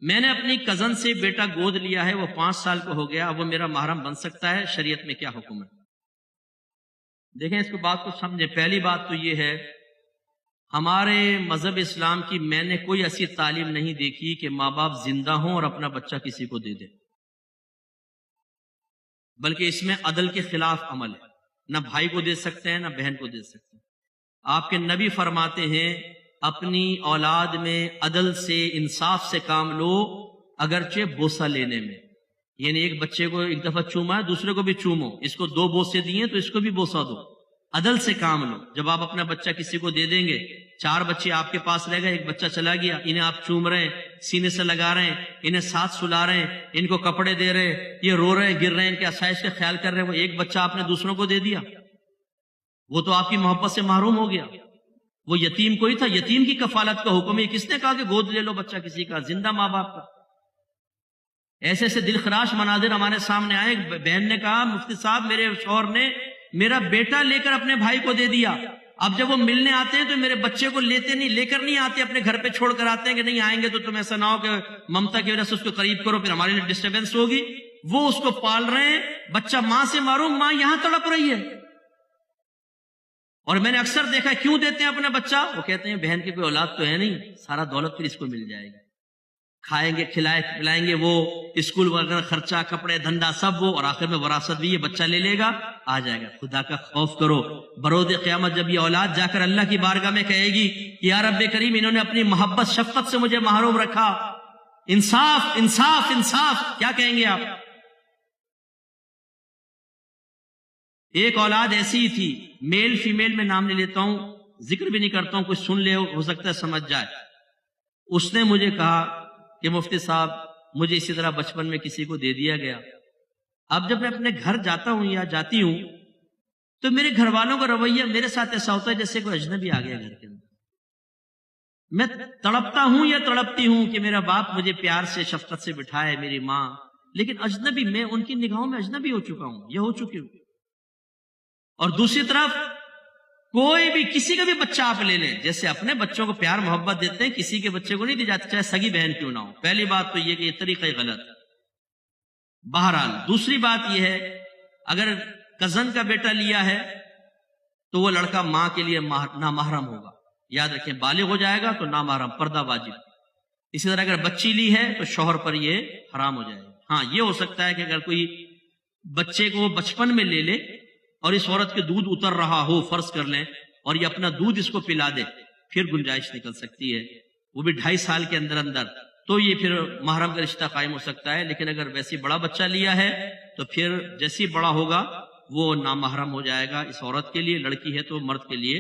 میں نے اپنی کزن سے بیٹا گود لیا ہے، وہ 5 سال کا ہو گیا، اب وہ میرا محرم بن سکتا ہے؟ شریعت میں کیا حکم ہے؟ دیکھیں اس کو بات کو سمجھیں۔ پہلی بات تو یہ ہے، ہمارے مذہب اسلام کی میں نے کوئی ایسی تعلیم نہیں دیکھی کہ ماں باپ زندہ ہوں اور اپنا بچہ کسی کو دے دے، بلکہ اس میں عدل کے خلاف عمل ہے۔ نہ بھائی کو دے سکتے ہیں، نہ بہن کو دے سکتے ہیں۔ آپ کے نبی فرماتے ہیں اپنی اولاد میں عدل سے، انصاف سے کام لو، اگرچہ بوسہ لینے میں، یعنی ایک بچے کو ایک دفعہ چوما ہے، دوسرے کو بھی چومو، اس کو 2 بوسے دیے تو اس کو بھی بوسہ دو، عدل سے کام لو۔ جب آپ اپنا بچہ کسی کو دے دیں گے، 4 بچے آپ کے پاس رہ گئے، ایک بچہ چلا گیا، انہیں آپ چوم رہے ہیں، سینے سے لگا رہے ہیں، انہیں ساتھ سلا رہے ہیں، ان کو کپڑے دے رہے ہیں، یہ رو رہے ہیں، گر رہے ہیں، ان کے آسائش کا خیال کر رہے ہیں، وہ ایک بچہ آپ نے دوسروں کو دے دیا، وہ تو آپ کی محبت سے محروم ہو گیا۔ وہ یتیم کوئی تھا، یتیم کی کفالت کا حکم ہے۔ کس نے کہا کہ گود لے لو بچہ کسی کا؟ زندہ ماں باپ کا۔ ایسے ایسے دل خراش مناظر ہمارے سامنے آئے۔ بہن نے کہا مفتی صاحب میرے شوہر نے میرا بیٹا لے کر اپنے بھائی کو دے دیا، اب جب وہ ملنے آتے ہیں تو میرے بچے کو لیتے نہیں، لے کر نہیں آتے، اپنے گھر پہ چھوڑ کر آتے ہیں کہ نہیں آئیں گے تو تم ایسا نہ ہو کہ ممتا کی وجہ سے اس کو قریب کرو، پھر ہمارے لیے ڈسٹربنس ہوگی۔ وہ اس کو پال رہے ہیں، بچہ ماں سے محروم، ماں یہاں تڑپ رہی ہے۔ اور میں نے اکثر دیکھا ہے کیوں دیتے ہیں اپنا بچہ؟ وہ کہتے ہیں بہن کی کوئی اولاد تو ہے نہیں، سارا دولت پھر اس کو مل جائے گی، کھائیں گے، کھلائیں گے، وہ اسکول وغیرہ خرچہ، کپڑے، دھندا سب وہ، اور آخر میں وراثت بھی یہ بچہ لے لے گا، آ جائے گا۔ خدا کا خوف کرو، برود قیامت جب یہ اولاد جا کر اللہ کی بارگاہ میں کہے گی یا رب کریم انہوں نے اپنی محبت شفقت سے مجھے محروم رکھا، انصاف انصاف انصاف، کیا کہیں گے آپ؟ ایک اولاد ایسی ہی تھی، میل فیمیل میں نام نہیں لیتا ہوں، ذکر بھی نہیں کرتا ہوں، کوئی سن لے ہو سکتا ہے سمجھ جائے۔ اس نے مجھے کہا کہ مفتی صاحب مجھے اسی طرح بچپن میں کسی کو دے دیا گیا، اب جب میں اپنے گھر جاتا ہوں یا جاتی ہوں تو میرے گھر والوں کا رویہ میرے ساتھ ایسا ہوتا ہے جیسے کوئی اجنبی آ گیا گھر کے اندر۔ میں تڑپتا ہوں یا تڑپتی ہوں کہ میرا باپ مجھے پیار سے شفقت سے بٹھائے، میری ماں، لیکن اجنبی، میں ان کی نگاہوں میں اجنبی ہو چکا ہوں، یہ ہو چکی ہوں۔ اور دوسری طرف کوئی بھی کسی کا بھی بچہ آپ لے لیں، جیسے اپنے بچوں کو پیار محبت دیتے ہیں کسی کے بچے کو نہیں دی جاتی، چاہے سگی بہن کیوں نہ ہو۔ پہلی بات تو یہ کہ یہ طریقہ غلط ہے۔ بہرحال دوسری بات یہ ہے، اگر کزن کا بیٹا لیا ہے تو وہ لڑکا ماں کے لیے نامحرم ہوگا، یاد رکھیں، بالغ ہو جائے گا تو نامحرم، پردہ واجب۔ اسی طرح اگر بچی لی ہے تو شوہر پر یہ حرام ہو جائے گا۔ ہاں یہ ہو سکتا ہے کہ اگر کوئی بچے کو بچپن میں لے لے اور اس عورت کے دودھ اتر رہا ہو، فرض کر لیں، اور یہ اپنا دودھ اس کو پلا دے، پھر گنجائش نکل سکتی ہے، وہ بھی 2.5 سال کے اندر اندر، تو یہ پھر محرم کا رشتہ قائم ہو سکتا ہے۔ لیکن اگر ویسی بڑا بچہ لیا ہے تو پھر جیسی بڑا ہوگا وہ نامحرم ہو جائے گا اس عورت کے لیے، لڑکی ہے تو مرد کے لیے